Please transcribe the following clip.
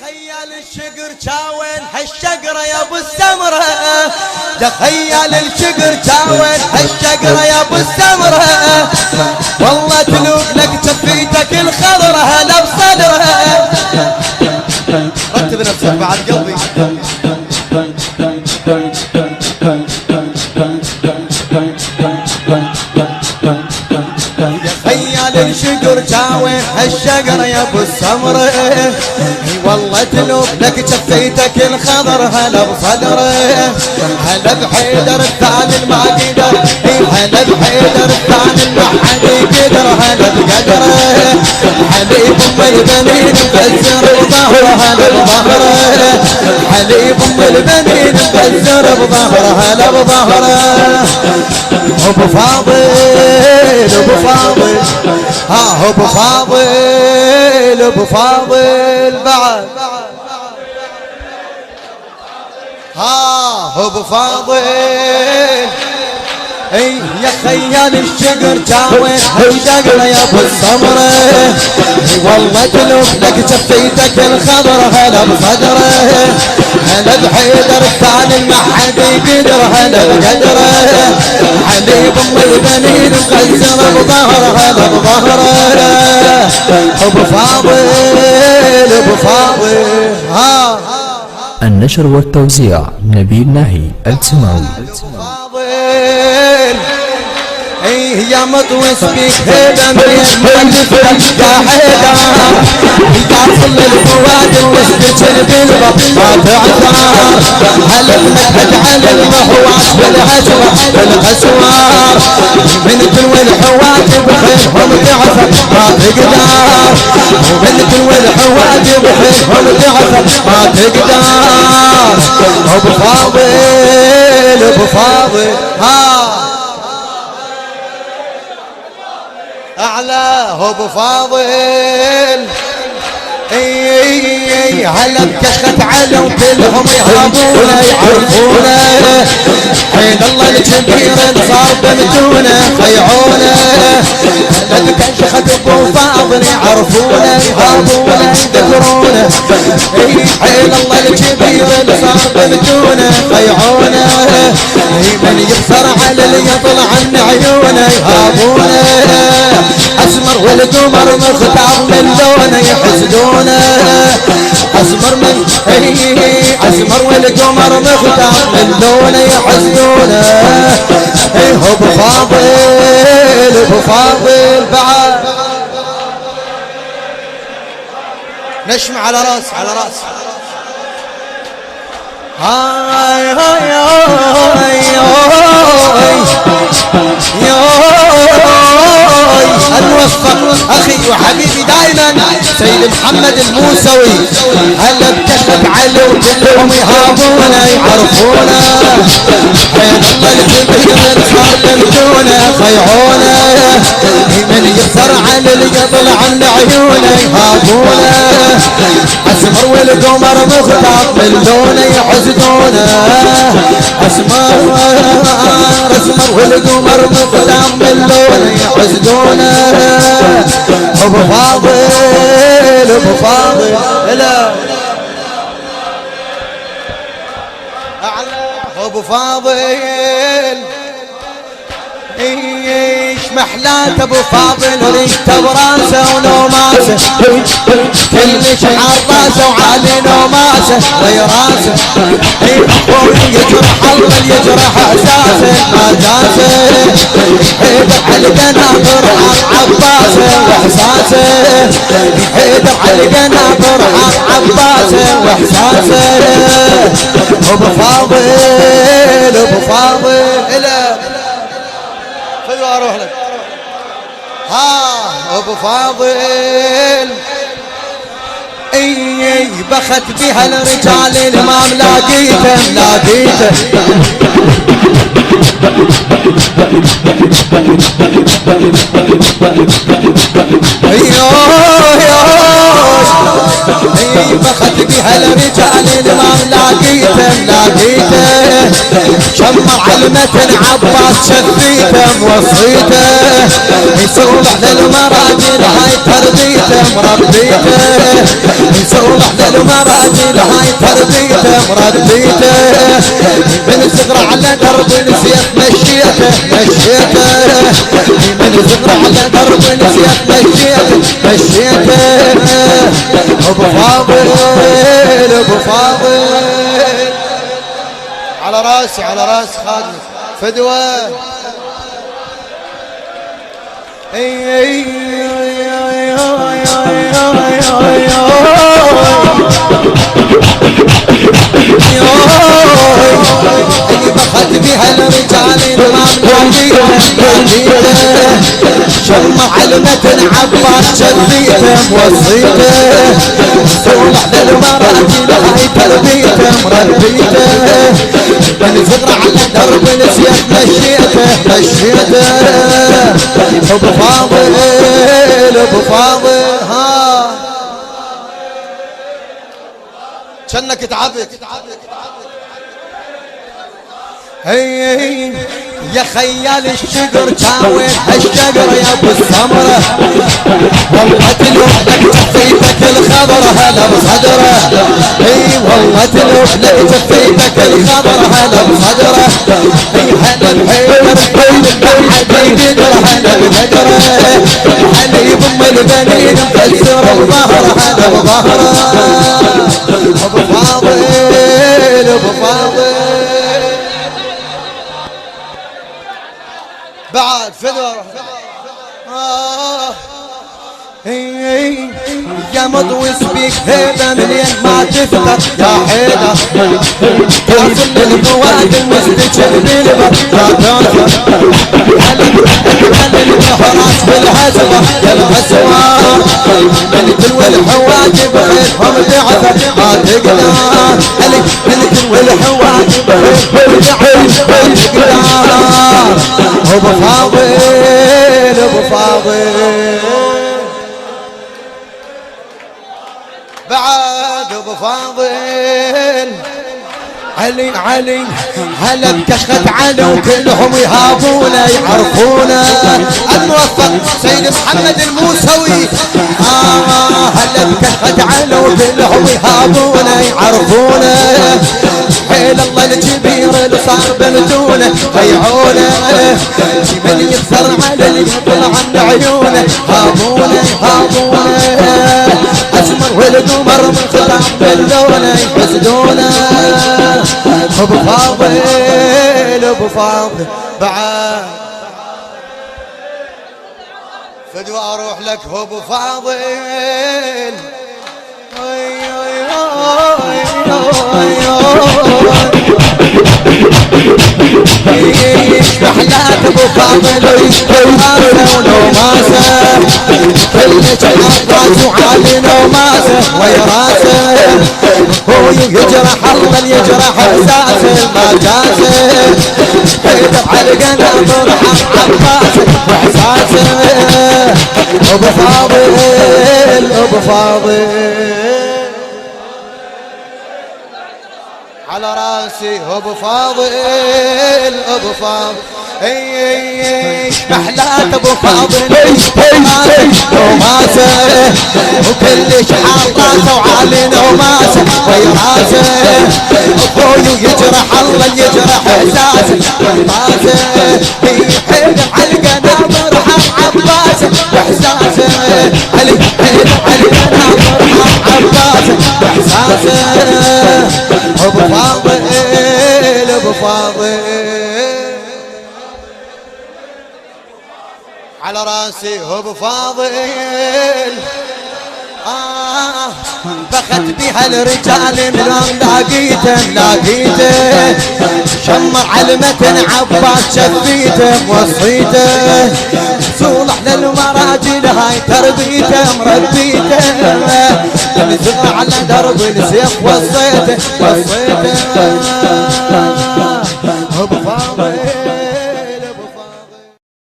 تخيل الشقر شاوين هالشقرة يا ابو السمرة، تخيل الشقر شاوين هالشقرة يا ابو السمرة، والله تلوق لك شفيتك الخضرة هلا بصدرها. رتب نفسك بعد قلبي. تخيل الشقر شاوين هالشقرة يا ابو السمرة، والله تلوب لك شفيتك الخضر هلا بصدره، هلا بحيدر الثاني ما قدر، هلا بحيدر الثاني ما حد يقدر، هلا بقدره حليب ام البنين مغزر بظهره هلا بظهره، حليب ام البنين مغزر بظهره هلا بظهره. ابو فاضل ابو فاضل ها ابو فاضل ابو فاضل بعد ها ابو فاضل. اي يا خيال الشقر جاوين هالشقرة يا ابو السمرة، والله تلوب لك شفيتك الخضرة هلا بصدره، هلا بحيدر الثاني ما حد يقدر، هلا بقدره حبيب ام البنين مغزر بظهره هلا بظهره. ابو فاضل ابو فاضل ها. النشر والتوزيع نبيل ناهي التماوي. ايه يا مطوس بيك هيدا مؤلف لك يا حيدر، يقاصل الفؤاد وسط البلبة ما تعثر، هلبنك اجعل المهوات بالعجوة بالقسوار، من كل الحوادث بخيرهم تعثر ما تقدر، ومن كل الحوادث بخيرهم تعثر ما تقدر. ابو فاضل ابو فاضل ها اعلى ابو فاضل. اي هلا بكشخة على وكلهم يهابونه يعرفونه، حين الله الكبير صار بمتونه خيعونه، هلا بكشخة ابو فاضل يعرفونه يهابونه يذكرونه، اي حين الله الكبير صار بمتونه خيعونه، من يبصر على اللي يطلع عن عيونه يهابونه، اسمر والقمر مختار من لونه يحسدونه، اسمر من اسمر والقمر مختار من لونه يحسدونه. ابو فاضل ابو فاضل بعد نشمع على راس على راس. هاي هاي هاي الموفق اخي وحبيبي دائما سيد محمد الموسوي، هلا بكشف علي وكلهم يهابونه يعرفونه، حين الله الكبير صار بمتونه خيعونه، من يخسر على اللي يطلع عن عيونه يهابونه، اسمر والقمر مختار من لونه يحسدونه، اسمر اسمر والقمر مختار من لونه يحسدونه. ابو فاضل ابو فاضل لا اعلى ابو فاضل. ايش محلات ابو فاضل ريشته براسه ونوماسه، كل شعار راسه وعالي نوماسه ويا راسه، يجرح الله يجرح اساسه ما جاسه، حيدر على القناطر عباسه واحساسه، حيدر على القناطر عباسه واحساسه. ابو فاضل ابو فاضل لا خذوا اروح لك ها ابو فاضل. اي بخت بها الرجال الامام لاقيته لاقيته، اي بخت بها الرجال الامام لاقيته لاقيته شمر علمة عباس شفيته موصيته يصلح للمراجل هاي تربيته مربيته يصلح للمراجل هاي تربيته مربيته من صغر على درب السيف مشيته من صغر على درب السيف مشيته ابو فاضل ابو فاضل على راسي على راس خادم فدوة بخت بها الرجال المملوكين شمع علمة عباس شفيته موصيته صلح للمراجل هاي تربيته مربيته من صغر على درب السيف مشيته ابو فاضل ابو فاضل ها كأنك تعبت هي يا خيال الشجر تاوين هالشجرة يا ابو السمرة والله تلوح لك جفيتك الخضرة هلا بصدره اي والله تلوح لك جفيتك الخضرة هلا بصدره اي هلا الحيدر حبيبي يقدر هلا بهجره حليب ام البنين مكسر الظهر هلا بظهره ابو فاضل ابو فاضل بعد فدوة يا مضوي سبيك هيدا منين ما تفتر يا حيدر واصل للفواد المستجد بالبر يا كوثر على البحراس بالهزمة يا الاسوار من تلوي الحواجب غيرهم بعثر ما تقدر من تلوي الحواجب غيرهم بعثر ما تقدر ابو فاضل ابو فاضل بعد ابو فاضل علي علي هلا بكشخة علي وكلهم يهابونا يعرفونا الموفق سيد محمد الموسوي هلا بكشخة علي وكلهم يهابونا يعرفونا حيل الله الكبير اللي صار بلدونه خيعونه من يكسر على اللي يطلع عن عيونه هابونه هابونه اسمر والقمر من خطام بلونه يحسدونه ابو فاضل ابو فاضل بعد فدوة اروح لك ابو فاضل محلات ابو فاضل ويشتغل ونوماسه كل جحات راسه عالي نوماسه ويا راسه هو يجرح الله يجرح احساسه ما جاسه يدف على القناطر حق عباسه واحساسه ابو فاضل ابو فاضل على راسي ابو فاضل ابو فاضل اي محلات ابو فاضل وماسه وكل شحال راسه وعالي نوماسه ويا راسه اخوي يجرح الله يجرح احساسه راسه يحيد على القناطر حق عباسه واحساسه علي حيد على القناطر حق عباسه واحساسه ابو فاضل ابو فاضل على راسي ابو فاضل بخت بها الرجال من لاقيته شمر علمة عباس شفيته موصيته صلح للمراجل هاي تربيته مربيته من صغر على درب السيف وصيته